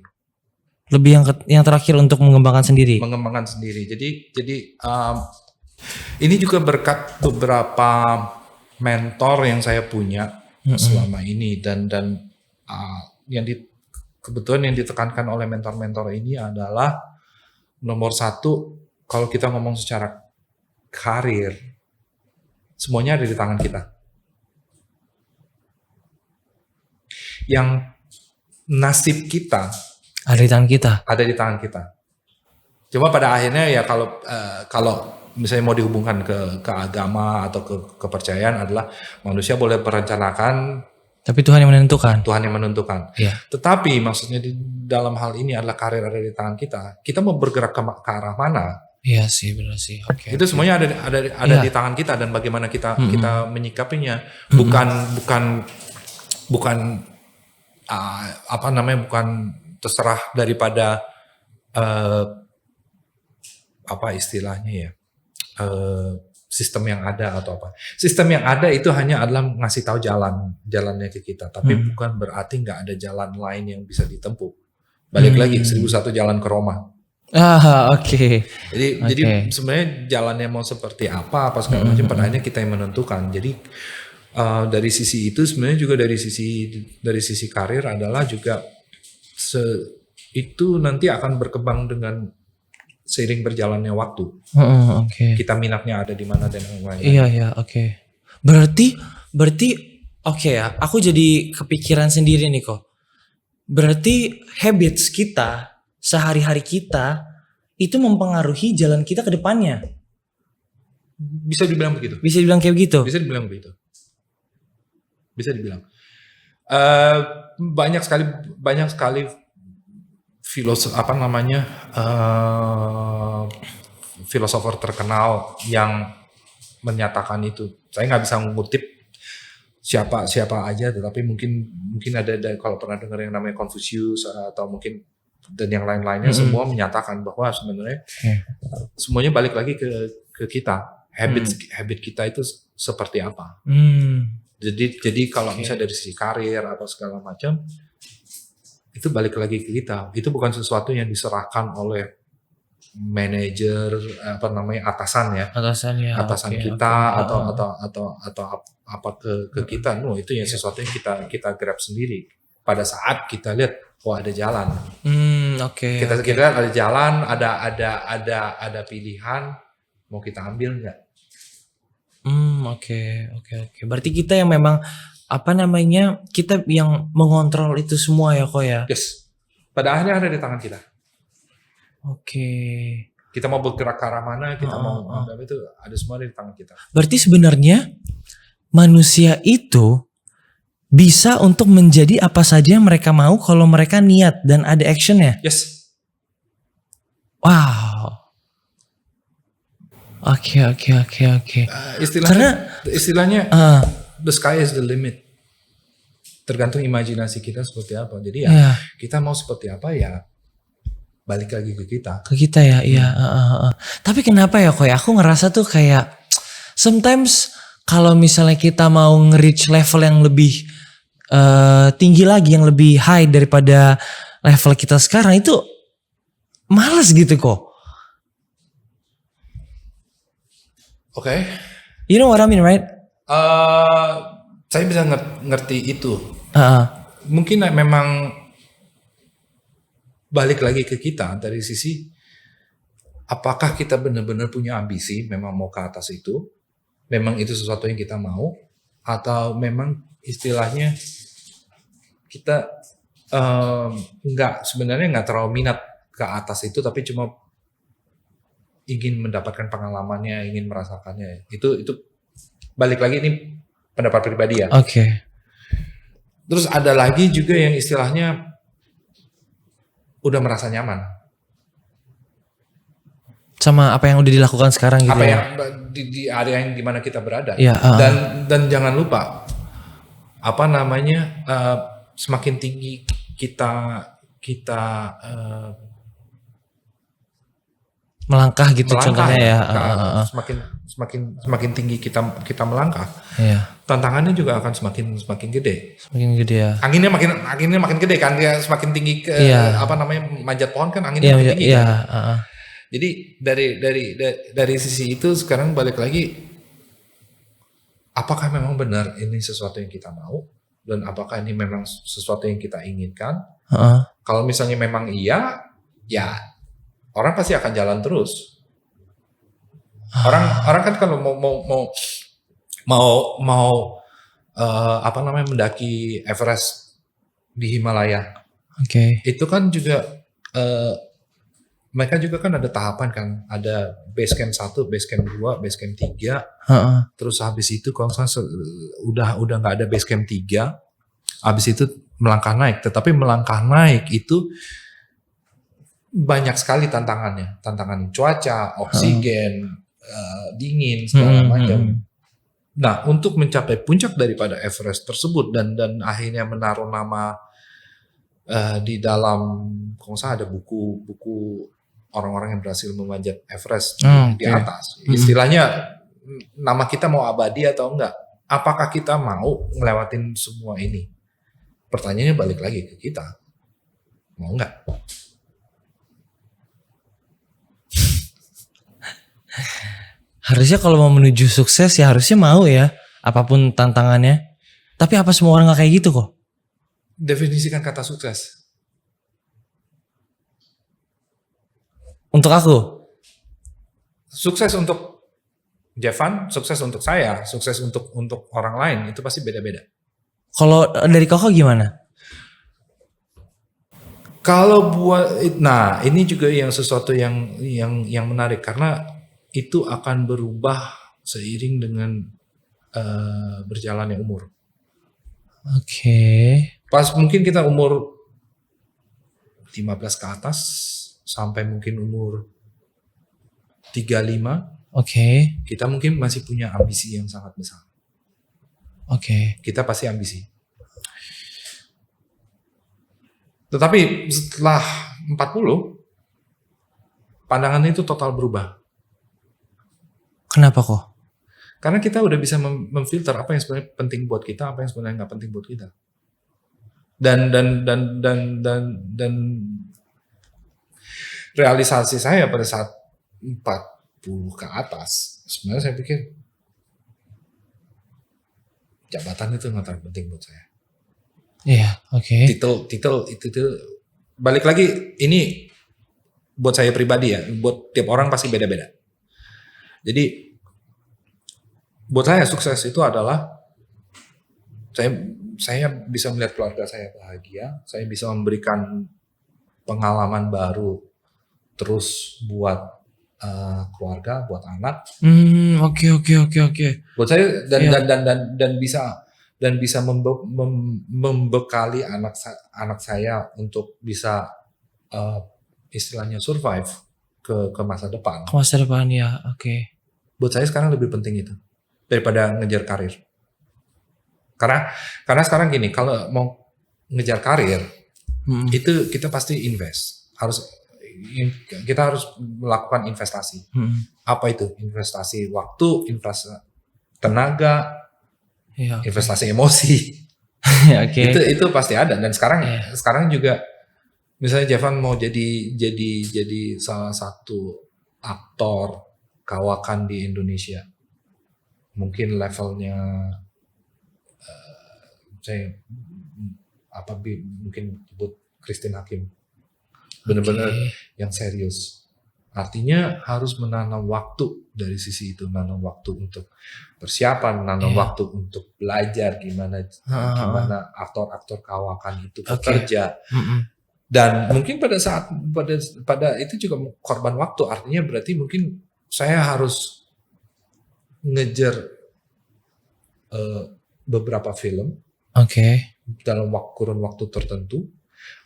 Lebih yang terakhir untuk mengembangkan sendiri. Mengembangkan sendiri. Jadi ini juga berkat beberapa mentor yang saya punya selama ini dan kebetulan yang ditekankan oleh mentor-mentor ini adalah nomor satu, kalau kita ngomong secara karir, semuanya ada di tangan kita. Yang nasib kita ada di tangan kita. Ada di tangan kita. Cuma pada akhirnya ya kalau misalnya mau dihubungkan ke agama atau ke kepercayaan adalah manusia boleh merencanakan, tapi Tuhan yang menentukan. Tuhan yang menentukan. Ya. Tetapi maksudnya di dalam hal ini adalah karir ada di tangan kita. Kita mau bergerak ke arah mana? Iya sih, benar sih. Oke. Itu semuanya ada di tangan kita dan bagaimana kita menyikapinya. Bukan bukan terserah daripada apa istilahnya ya, sistem yang ada atau apa. Sistem yang ada itu hanya adalah ngasih tahu jalannya ke kita, tapi bukan berarti nggak ada jalan lain yang bisa ditempuh. Balik lagi 1001 jalan ke Roma. Oke. Jadi sebenarnya jalannya mau seperti apa segala macam, pada akhirnya kita yang menentukan. Jadi dari sisi itu sebenarnya juga dari sisi karir adalah juga itu nanti akan berkembang dengan seiring berjalannya waktu. Kita minatnya ada di mana dan lain-lain. Iya, oke. Berarti oke ya, aku jadi kepikiran sendiri nih kok. Berarti habits kita, sehari-hari kita itu mempengaruhi jalan kita ke depannya. Bisa dibilang begitu. Bisa dibilang kayak begitu. Bisa dibilang begitu. Bisa dibilang. Banyak sekali filosofer terkenal yang menyatakan itu. Saya nggak bisa mengutip siapa aja, tetapi mungkin ada kalau pernah dengar yang namanya Confucius atau mungkin dan yang lain-lainnya, semua menyatakan bahwa sebenarnya semuanya balik lagi ke kita. Habit kita itu seperti apa. Jadi kalau misalnya dari sisi karir atau segala macam, itu balik lagi ke kita. Itu bukan sesuatu yang diserahkan oleh manajer atasan kita atau apa ke kita. No, itu yang sesuatu yang kita grab sendiri pada saat kita lihat ada jalan. Kita lihat ada jalan, ada pilihan, mau kita ambil nggak? Oke. Berarti kita yang memang kita yang mengontrol itu semua ya kok ya? Yes. Pada akhirnya ada di tangan kita. Oke. Kita mau bergerak ke arah mana, kita mau itu ada semua di tangan kita. Berarti sebenarnya manusia itu bisa untuk menjadi apa saja yang mereka mau kalau mereka niat dan ada actionnya. Yes. Wow. Oke. Istilahnya the sky is the limit. Tergantung imajinasi kita seperti apa. Jadi ya Iya. kita mau seperti apa ya balik lagi ke kita. Ke kita ya, iya. Tapi kenapa ya Koy? Aku ngerasa tuh kayak sometimes kalau misalnya kita mau nge-reach level yang lebih tinggi lagi, yang lebih high daripada level kita sekarang itu males gitu kok. Oke. You know what I mean, right? Saya bisa ngerti itu. Heeh. Mungkin memang balik lagi ke kita dari sisi apakah kita benar-benar punya ambisi memang mau ke atas itu, memang itu sesuatu yang kita mau, atau memang istilahnya kita sebenarnya nggak terlalu minat ke atas itu, tapi cuma ingin mendapatkan pengalamannya, ingin merasakannya. Itu balik lagi ini pendapat pribadi ya. Oke. Terus ada lagi juga yang istilahnya udah merasa nyaman Sama apa yang udah dilakukan sekarang gitu. apa ya. yang di area yang dimana kita berada. Iya, Dan jangan lupa apa namanya semakin tinggi kita melangkah gitu melangkah contohnya ya. semakin tinggi kita melangkah, Iya. tantangannya juga akan semakin gede. Semakin gede ya. Anginnya makin gede kan, dia semakin tinggi ke Iya. apa namanya manjat pohon kan Iya, anginnya makin tinggi iya. kan. Jadi dari sisi itu sekarang balik lagi, apakah memang benar ini sesuatu yang kita mau dan apakah ini memang sesuatu yang kita inginkan? Kalau misalnya memang iya, ya orang pasti akan jalan terus. Orang kan kalau mau apa namanya mendaki Everest di Himalaya, Oke. itu kan juga mereka juga kan ada tahapan kan, ada base camp 1, base camp 2, base camp 3, terus habis itu kalau udah nggak ada base camp 3, habis itu melangkah naik. Tetapi melangkah naik itu banyak sekali tantangan cuaca, oksigen, dingin segala macam. Nah, untuk mencapai puncak daripada Everest tersebut dan akhirnya menaruh nama di dalam, kalau nggak salah ada buku orang-orang yang berhasil memanjat Everest di atas. Istilahnya nama kita mau abadi atau enggak? Apakah kita mau ngelewatin semua ini? Pertanyaannya balik lagi ke kita, mau enggak? Harusnya kalau mau menuju sukses ya harusnya mau ya, apapun tantangannya. Tapi apa semua orang gak kayak gitu kok? Definisikan kata sukses. Untuk aku? Sukses untuk Jevan, sukses untuk saya, sukses untuk orang lain itu pasti beda-beda. Kalau dari Koko gimana? Kalau nah ini juga yang sesuatu yang menarik karena itu akan berubah seiring dengan berjalannya umur. Oke. Pas mungkin kita umur 15 ke atas sampai mungkin umur 35, Oke. kita mungkin masih punya ambisi yang sangat besar. Oke. Kita pasti ambisi. Tetapi setelah 40, pandangannya itu total berubah. Kenapa kok? Karena kita udah bisa memfilter apa yang sebenarnya penting buat kita, apa yang sebenarnya nggak penting buat kita. Dan realisasi saya pada saat 40 ke atas, sebenarnya saya pikir jabatan itu nggak terlalu penting buat saya. Iya, oke. Titel itu balik lagi, ini buat saya pribadi ya, buat tiap orang pasti beda-beda. Jadi buat saya sukses itu adalah saya bisa melihat keluarga saya bahagia, saya bisa memberikan pengalaman baru terus buat keluarga, buat anak. Oke. Buat saya dan bisa membekali anak saya untuk bisa istilahnya survive ke masa depan. Ke masa depan ya, oke. Buat saya sekarang lebih penting itu daripada ngejar karir. Karena sekarang gini, kalau mau ngejar karir itu kita pasti invest. Kita harus melakukan investasi. Apa itu? Investasi waktu, investasi tenaga, Iya, oke. investasi emosi. Ya, oke. Itu pasti ada. Dan sekarang juga misalnya Jevan mau jadi salah satu aktor kawakan di Indonesia, mungkin levelnya saya mungkin sebut Christine Hakim, benar-benar yang serius. Artinya harus menanam waktu dari sisi itu, menanam waktu untuk persiapan, menanam waktu untuk belajar gimana aktor-aktor kawakan itu bekerja. Dan mungkin pada itu juga korban waktu. Artinya berarti mungkin saya harus ngejar beberapa film dalam kurun waktu tertentu,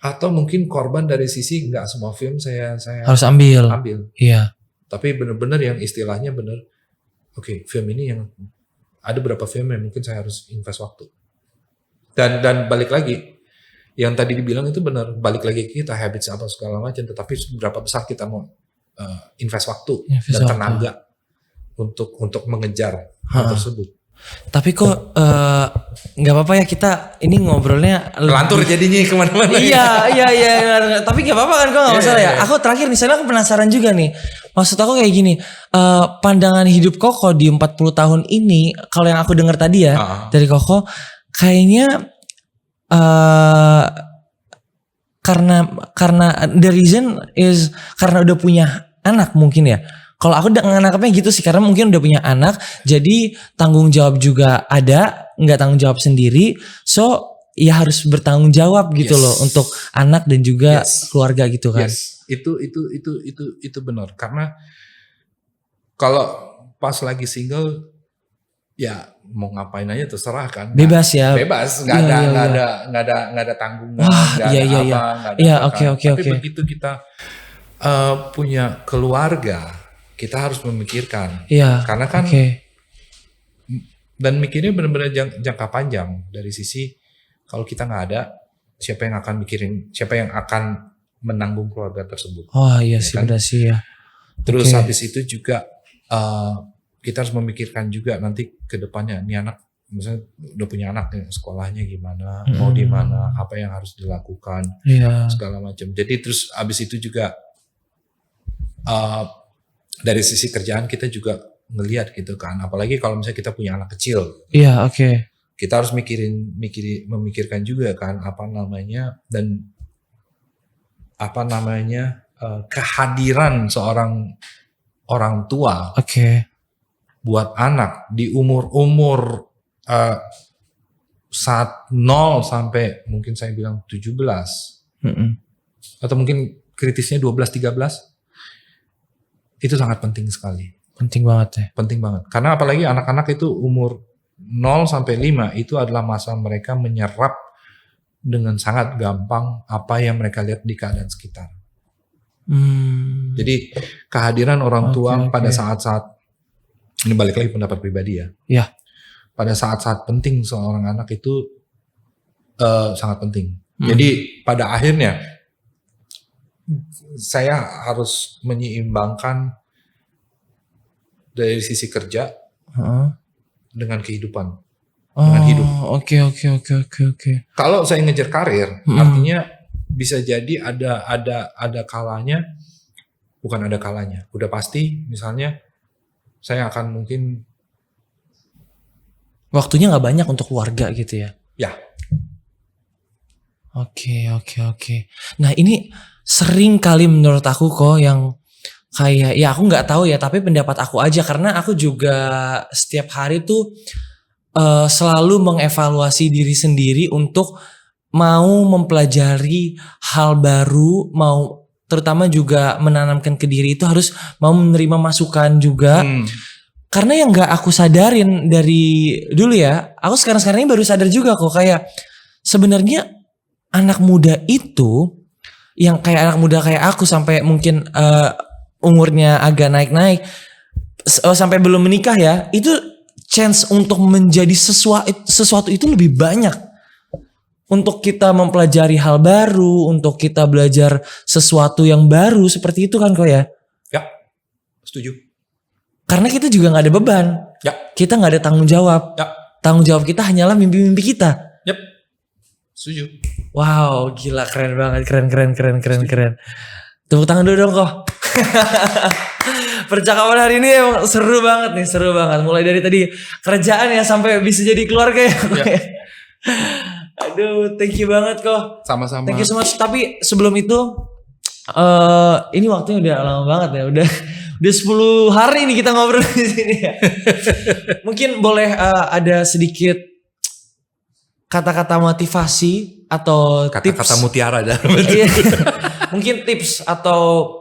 atau mungkin korban dari sisi nggak semua film saya harus ambil. Iya. Tapi benar-benar yang istilahnya benar. Oke, film ini yang ada berapa film yang mungkin saya harus invest waktu. Dan balik lagi, yang tadi dibilang itu benar, balik lagi kita habits apa segala macam. Tetapi seberapa besar kita mau invest waktu dan tenaga untuk mengejar hal tersebut. Tapi kok nggak apa-apa ya, kita ini ngobrolnya Lantur jadinya kemana-mana. Iya. Tapi nggak apa-apa kan, kok nggak masalah ya. Aku terakhir misalnya aku penasaran juga nih. Maksud aku kayak gini, pandangan hidup Koko di 40 tahun ini, kalau yang aku dengar tadi ya dari Koko, kayaknya karena the reason is karena udah punya anak mungkin ya. Kalau aku nangkapnya gitu sih, karena mungkin udah punya anak, jadi tanggung jawab juga ada, nggak tanggung jawab sendiri, so ya harus bertanggung jawab gitu loh untuk anak dan juga keluarga gitu kan. Itu benar, karena kalau pas lagi single ya mau ngapain aja terserah kan. Bebas ya. Bebas, nggak ada tanggungan, nggak ada apa. Tapi begitu kita punya keluarga, kita harus memikirkan, karena kan, dan mikirnya benar-benar jangka panjang dari sisi kalau kita nggak ada, siapa yang akan menanggung keluarga tersebut? Oh iya sih, udah sih ya. Terus habis itu juga kita harus memikirkan juga nanti ke depannya, nih anak misalnya udah punya anak, sekolahnya gimana, mau di mana, apa yang harus dilakukan, segala macam. Jadi terus habis itu juga dari sisi kerjaan kita juga ngelihat gitu kan, apalagi kalau misalnya kita punya anak kecil. Iya, kita harus memikirkan juga kan kehadiran seorang orang tua buat anak di umur saat 0 sampai mungkin saya bilang 17 atau mungkin kritisnya 12-13, itu sangat penting sekali. Penting banget ya. Penting banget. Karena apalagi anak-anak itu umur 0 sampai 5 itu adalah masa mereka menyerap dengan sangat gampang apa yang mereka lihat di keadaan sekitar. Jadi kehadiran orang tua pada saat-saat, ini balik lagi pendapat pribadi ya. Iya. Pada saat-saat penting seorang anak itu sangat penting. Jadi pada akhirnya saya harus menyeimbangkan dari sisi kerja dengan kehidupan, dengan hidup. Oke. Kalau saya ngejar karir, artinya bisa jadi ada kalanya, bukan ada kalanya, udah pasti misalnya saya akan mungkin waktunya nggak banyak untuk keluarga gitu ya. Ya. Oke. Nah ini sering kali menurut aku kok yang kayak, ya aku nggak tahu ya, tapi pendapat aku aja, karena aku juga setiap hari tuh selalu mengevaluasi diri sendiri untuk mau mempelajari hal baru, mau terutama juga menanamkan ke diri itu harus mau menerima masukan juga. Karena yang nggak aku sadarin dari dulu ya, aku sekarang ini baru sadar juga kok, kayak sebenarnya anak muda itu, yang kayak anak muda kayak aku sampai mungkin umurnya agak naik-naik sampai belum menikah ya, itu chance untuk menjadi sesuatu itu lebih banyak. Untuk kita mempelajari hal baru, untuk kita belajar sesuatu yang baru seperti itu kan kok ya. Ya, setuju. Karena kita juga gak ada beban. Ya. Kita gak ada tanggung jawab. Ya. Tanggung jawab kita hanyalah mimpi-mimpi kita. Yap. Setuju. Wow, gila, keren banget, keren. Tepuk tangan dulu dong kok. Percakapan hari ini emang seru banget. Mulai dari tadi kerjaan ya sampai bisa jadi keluarga ya. Ya. Aduh, thank you banget kok. Sama-sama. Thank you so much. Tapi sebelum itu, ini waktunya udah lama banget ya. Udah 10 hari nih kita ngobrol di sini ya. Mungkin boleh ada sedikit kata-kata motivasi atau Kata-kata tips. mutiara dah. Iya. Mungkin tips atau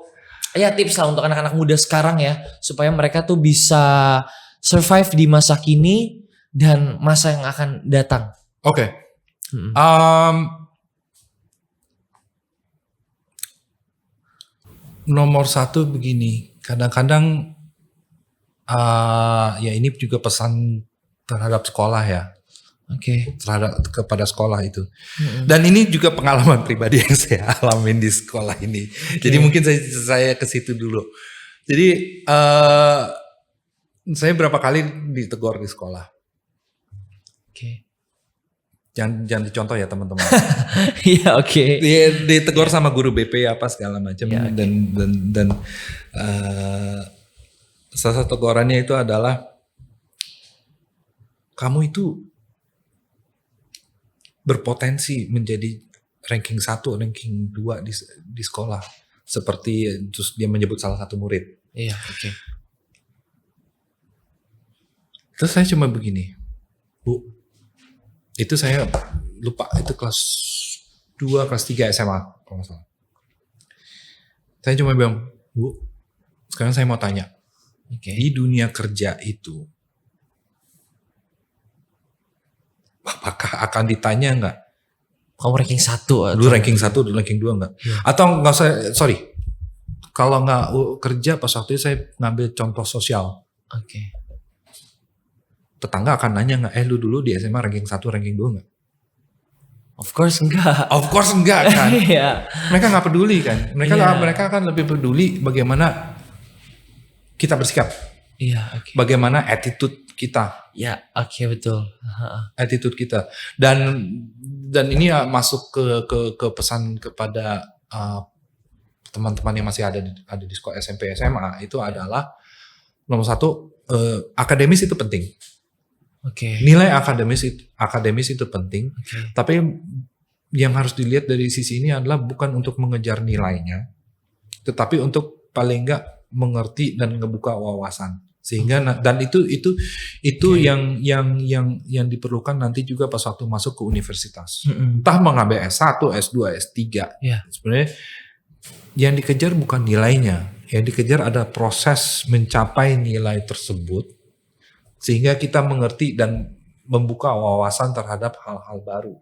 ya tips lah untuk anak-anak muda sekarang ya, supaya mereka tuh bisa survive di masa kini dan masa yang akan datang. Oke. Nomor satu begini, kadang-kadang ya ini juga pesan terhadap sekolah ya. Oke. Terhadap kepada sekolah itu. Dan ini juga pengalaman pribadi yang saya alamin di sekolah ini. Jadi mungkin saya ke situ dulu. Jadi saya berapa kali ditegur di sekolah. Oke. Jangan dicontoh ya teman-teman. Iya, oke. Ditegur sama guru BP apa segala macam Ya, dan salah satu tegurannya itu adalah kamu itu berpotensi menjadi ranking 1, ranking 2 di sekolah. Seperti terus dia menyebut salah satu murid. Iya, oke. Terus saya cuma begini, Bu, itu saya lupa itu kelas 2, kelas 3 SMA kalau nggak salah. Saya cuma bilang, Bu, sekarang saya mau tanya, di dunia kerja itu, apakah akan ditanya nggak? Kamu ranking 1 Dulu ranking 1, dulu ranking 2 nggak? Atau nggak usah, sorry, kalau nggak kerja pas waktu itu saya ngambil contoh sosial. Oke. Tetangga akan nanya nggak, lu dulu di SMA ranking 1, ranking 2 nggak? Of course enggak. Of course enggak kan. Iya. Mereka nggak peduli kan. Mereka akan lebih peduli bagaimana kita bersikap. Iya, oke. Bagaimana attitude kita. Ya, oke, betul. Attitude kita. Dan ini ya masuk ke pesan kepada teman-teman yang masih ada di sekolah SMP SMA itu adalah nomor 1, akademis itu penting. Oke. Nilai akademis itu penting. Oke. Tapi yang harus dilihat dari sisi ini adalah bukan untuk mengejar nilainya, tetapi untuk paling enggak mengerti dan ngebuka wawasan. Sehingga dan itu yang diperlukan nanti juga pas waktu masuk ke universitas. Entah mengambil S1, S2, S3. Yeah. Sebenarnya yang dikejar bukan nilainya, yang dikejar ada proses mencapai nilai tersebut sehingga kita mengerti dan membuka wawasan terhadap hal-hal baru.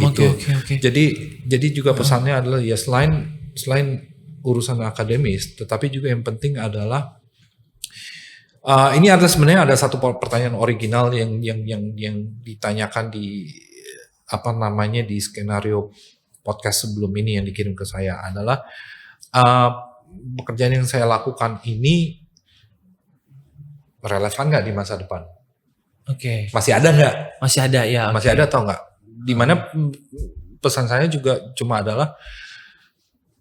Gitu. Oke. Jadi juga pesannya adalah ya selain urusan akademis, tetapi juga yang penting adalah ini adalah sebenarnya ada satu pertanyaan original yang ditanyakan di di skenario podcast sebelum ini yang dikirim ke saya adalah pekerjaan yang saya lakukan ini relevan nggak di masa depan? Oke. Masih ada nggak? Masih ada ya. Masih ada atau nggak? Dimana pesan saya juga cuma adalah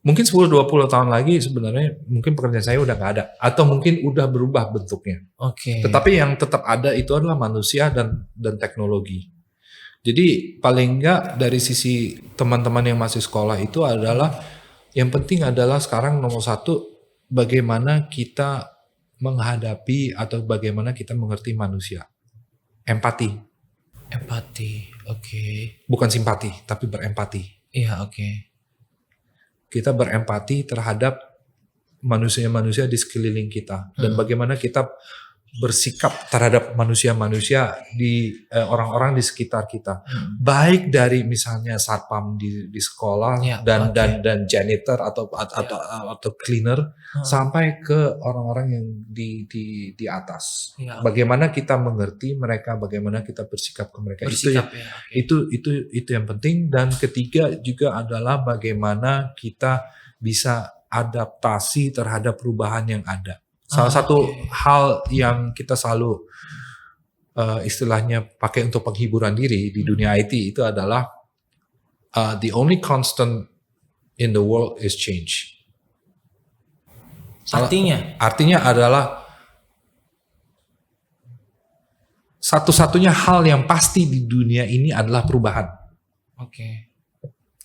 mungkin 10-20 tahun lagi sebenarnya mungkin pekerjaan saya udah nggak ada atau mungkin udah berubah bentuknya. Oke. Tetapi yang tetap ada itu adalah manusia dan teknologi. Jadi paling nggak dari sisi teman-teman yang masih sekolah itu adalah yang penting adalah sekarang nomor 1 bagaimana kita menghadapi atau bagaimana kita mengerti manusia. Empati. Oke. Bukan simpati, tapi berempati. Iya, oke. Kita berempati terhadap manusia-manusia di sekeliling kita dan bagaimana kita bersikap terhadap manusia-manusia di orang-orang di sekitar kita, baik dari misalnya satpam di sekolah Ya, dan oke. dan janitor atau cleaner sampai ke orang-orang yang di atas. Ya, Bagaimana kita mengerti mereka, bagaimana kita bersikap ke mereka, bersikap ya. itu yang penting. Dan ketiga juga adalah bagaimana kita bisa adaptasi terhadap perubahan yang ada. Salah satu hal yang kita selalu istilahnya pakai untuk penghiburan diri di dunia IT itu adalah the only constant in the world is change. Artinya adalah satu-satunya hal yang pasti di dunia ini adalah perubahan. Oke.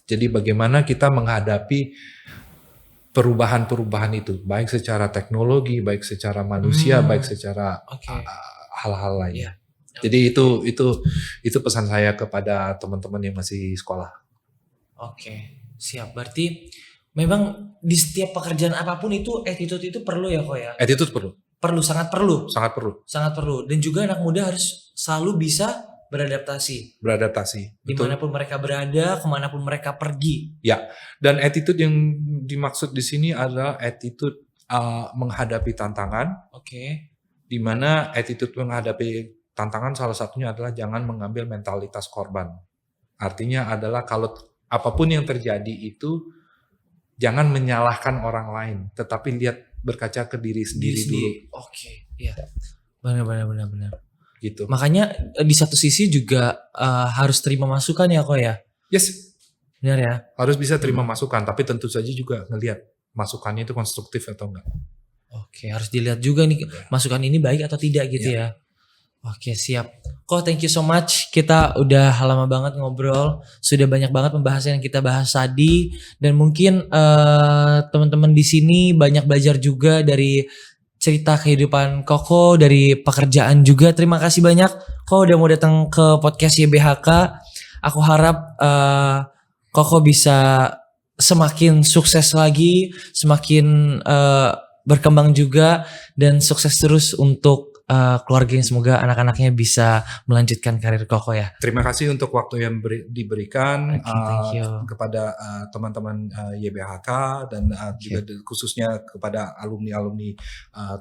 Jadi bagaimana kita menghadapi perubahan-perubahan itu, baik secara teknologi, baik secara manusia, baik secara hal-hal lainnya. Jadi itu pesan saya kepada teman-teman yang masih sekolah. Oke, siap. Berarti memang di setiap pekerjaan apapun itu attitude itu perlu ya kok ya? Attitude perlu. Sangat perlu. Sangat perlu. Dan juga anak muda harus selalu bisa beradaptasi. Betul. Dimanapun mereka berada, kemanapun mereka pergi. Ya, dan attitude yang dimaksud di sini adalah attitude menghadapi tantangan. Oke. Di mana attitude menghadapi tantangan salah satunya adalah jangan mengambil mentalitas korban. Artinya adalah kalau apapun yang terjadi itu jangan menyalahkan orang lain, tetapi berkaca ke diri sendiri dulu. Oke, iya. Benar. Gitu. Makanya di satu sisi juga harus terima masukan ya kok ya? Yes. Benar ya? Harus bisa terima masukan, tapi tentu saja juga ngelihat masukannya itu konstruktif atau enggak. Oke, harus dilihat juga nih masukan ini baik atau tidak gitu ya. Oke, siap. Kok thank you so much. Kita udah lama banget ngobrol, sudah banyak banget pembahasan yang kita bahas tadi, dan mungkin teman-teman di sini banyak belajar juga dari cerita kehidupan Koko, dari pekerjaan juga. Terima kasih banyak Koko udah mau datang ke podcast YBHK. Aku harap Koko bisa semakin sukses lagi, semakin berkembang juga, dan sukses terus untuk keluarganya. Semoga anak-anaknya bisa melanjutkan karir Koko ya. Terima kasih untuk waktu yang diberikan Thank you. kepada teman-teman YBHK dan juga khususnya kepada alumni-alumni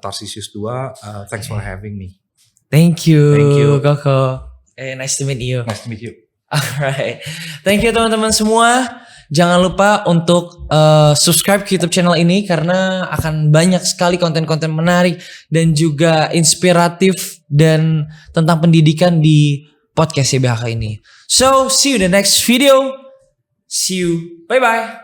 Tarsisius 2. Thanks for having me. Thank you Koko. Nice to meet you. Nice to meet you. Alright, thank you teman-teman semua. Jangan lupa untuk subscribe ke YouTube channel ini karena akan banyak sekali konten-konten menarik dan juga inspiratif dan tentang pendidikan di podcast YBHK ini. So, see you in the next video. See you. Bye-bye.